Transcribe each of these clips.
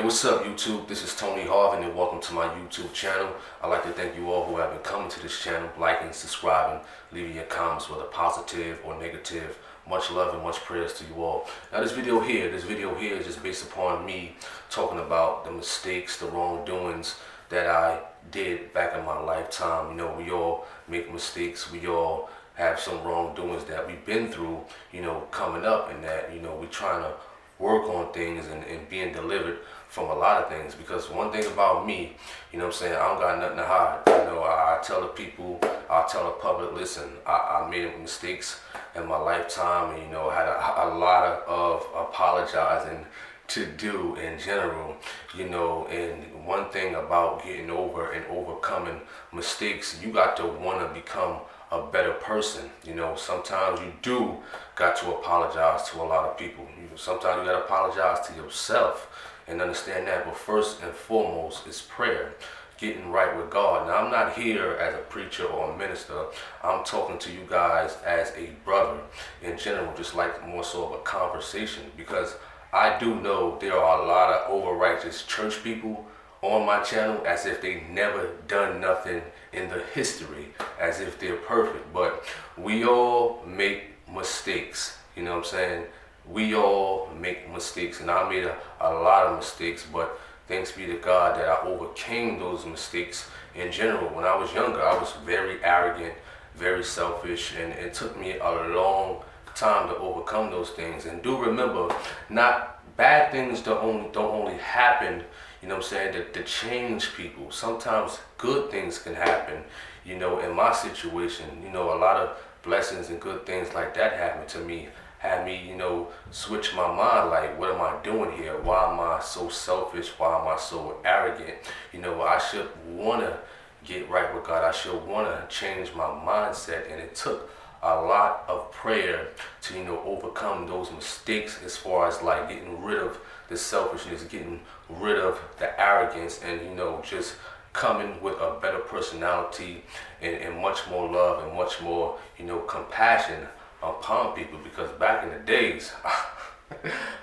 Hey, what's up, YouTube? This is Tony Harvin, and welcome to my YouTube channel. I'd like to thank you all who have been coming to this channel, liking, subscribing, leaving your comments, whether positive or negative. Much love and much prayers to you all. Now, this video here is just based upon me talking about the mistakes, the wrongdoings that I did back in my lifetime. You know, we all make mistakes. We all have some wrongdoings that we've been through, you know, coming up, and that, you know, we're trying to work on things and being delivered from a lot of things. Because one thing about me, you know what I'm saying, I don't got nothing to hide. You know, I tell the people, I tell the public, listen, I made mistakes in my lifetime, and, you know, had a lot of apologizing to do in general, you know. And one thing about getting over and overcoming mistakes, you got to want to become a better person. You know, sometimes you do got to apologize to a lot of people. Sometimes you got to apologize to yourself and understand that. But first and foremost is prayer, getting right with God. Now, I'm not here as a preacher or a minister. I'm talking to you guys as a brother in general, just like more so of a conversation, because I do know there are a lot of over-righteous church people on my channel, as if they never done nothing in the history, as if they're perfect. But we all make mistakes, you know what I'm saying? We all make mistakes, and I made a lot of mistakes, but thanks be to God that I overcame those mistakes in general. When I was younger, I was very arrogant, very selfish, and it took me a long time to overcome those things. And do remember, not bad things don't only happen, you know what I'm saying, to change people. Sometimes good things can happen. You know, in my situation, you know, a lot of blessings and good things like that happened to me, had me, you know, switch my mind, like, what am I doing here? Why am I so selfish? Why am I so arrogant? You know, I should want to get right with God. I should want to change my mindset. And it took a lot of prayer to, you know, overcome those mistakes, as far as like getting rid of the selfishness, getting rid of the arrogance, and, you know, just coming with a better personality and much more love and much more, you know, compassion upon people. Because back in the days,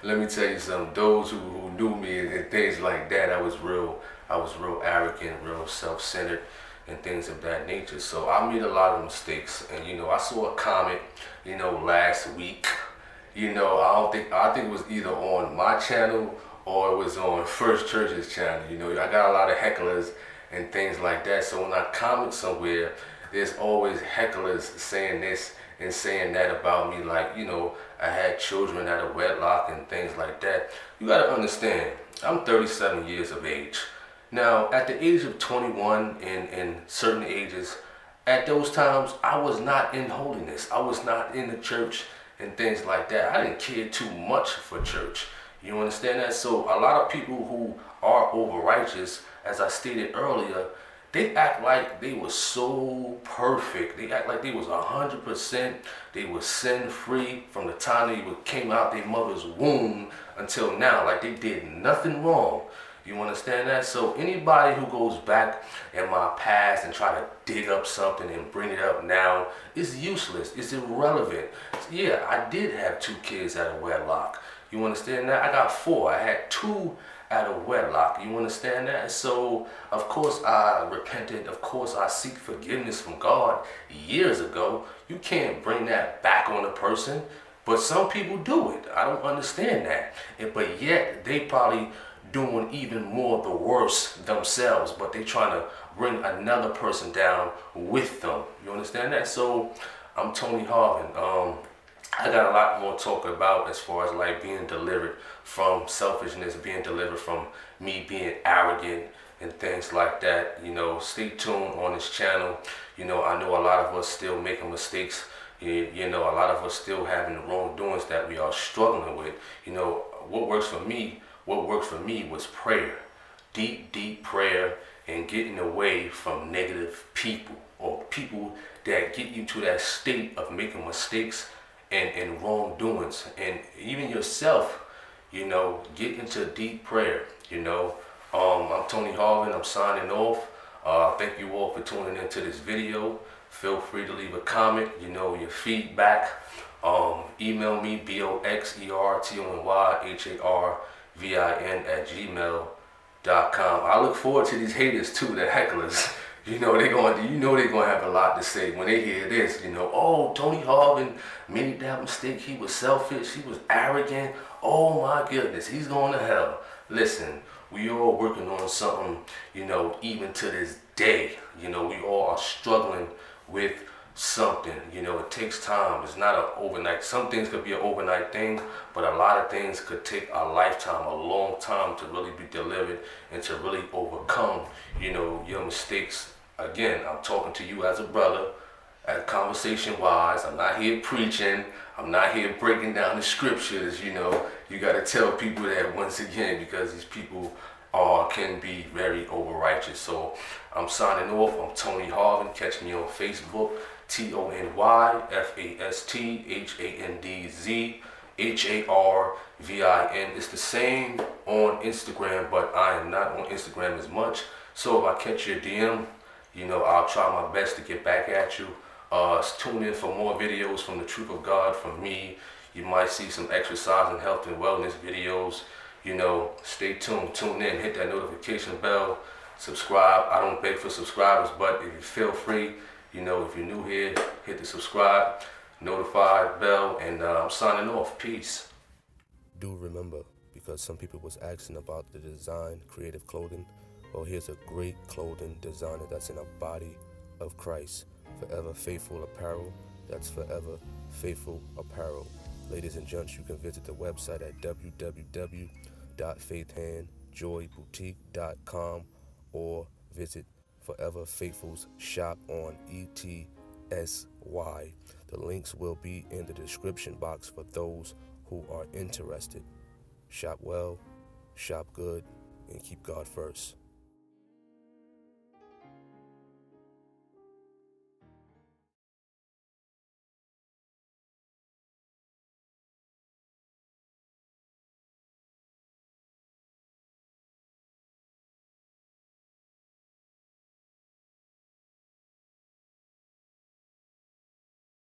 let me tell you something, those who knew me and things like that, I was real arrogant, real self-centered, and things of that nature. So I made a lot of mistakes. And, you know, I saw a comment, you know, last week. You know, I think it was either on my channel or it was on First Church's channel. You know, I got a lot of hecklers and things like that. So when I comment somewhere, there's always hecklers saying this and saying that about me, like, you know, I had children out of wedlock and things like that. You gotta understand, I'm 37 years of age. Now, at the age of 21 and certain ages, at those times, I was not in holiness. I was not in the church and things like that. I didn't care too much for church. You understand that? So a lot of people who are over-righteous, as I stated earlier, they act like they were so perfect. They act like they was 100%. They were sin-free from the time they came out their mother's womb until now. Like they did nothing wrong. You understand that? So anybody who goes back in my past and try to dig up something and bring it up now is useless. It's irrelevant. Yeah, I did have 2 kids out of wedlock. You understand that? I got 4. I had 2 out of wedlock. You understand that? So of course I repented. Of course I seek forgiveness from God years ago. You can't bring that back on a person, but some people do it. I don't understand that. But yet they probably doing even more the worse themselves, but they trying to bring another person down with them. You understand that? So I'm Tony Harvin. I got a lot more to talk about, as far as like being delivered from selfishness, being delivered from me being arrogant and things like that. You know, stay tuned on this channel. You know, I know a lot of us still making mistakes. You know, a lot of us still having wrongdoings that we are struggling with. You know, what works for me was prayer, deep prayer, and getting away from negative people, or people that get you to that state of making mistakes and wrongdoings. And even yourself, you know, get into deep prayer. You know, I'm Tony Harvin. I'm signing off. Thank you all for tuning into this video. Feel free to leave a comment, you know, your feedback. Email me, boxertonyhar VIN@gmail.com. I look forward to these haters too, the hecklers. They're gonna have a lot to say when they hear this. Oh, Tony Harvin made that mistake. He was selfish. He was arrogant. Oh my goodness, he's going to hell. Listen, we all working on something. Even to this day. We all are struggling with something. It takes time. It's not an overnight. Some things could be an overnight thing, but a lot of things could take a lifetime, a long time to really be delivered and to really overcome, your mistakes. Again, I'm talking to you as a brother, as conversation wise. I'm not here preaching. I'm not here breaking down the scriptures. You got to tell people that once again, because these people can be very over righteous. So I'm signing off. I'm Tony Harvin. Catch me on Facebook, TonyFasthandZHandZHarvin. It's the same on Instagram, but I am not on Instagram as much. So if I catch your DM, I'll try my best to get back at you. Tune in for more videos from the Truth of God from me. You might see some exercise and health and wellness videos. Stay tuned, tune in, hit that notification bell, subscribe. I don't beg for subscribers, but if you feel free, if you're new here, hit the subscribe, notify bell, and I'm signing off. Peace. Do remember, because some people was asking about the design, creative clothing. Well, here's a great clothing designer that's in a body of Christ. Forever Faithful Apparel. That's Forever Faithful Apparel. Ladies and gents, you can visit the website at www.faithandjoyboutique.com or visit Forever Faithful's shop on ETSY. The links will be in the description box for those who are interested. Shop well, shop good, and keep God first.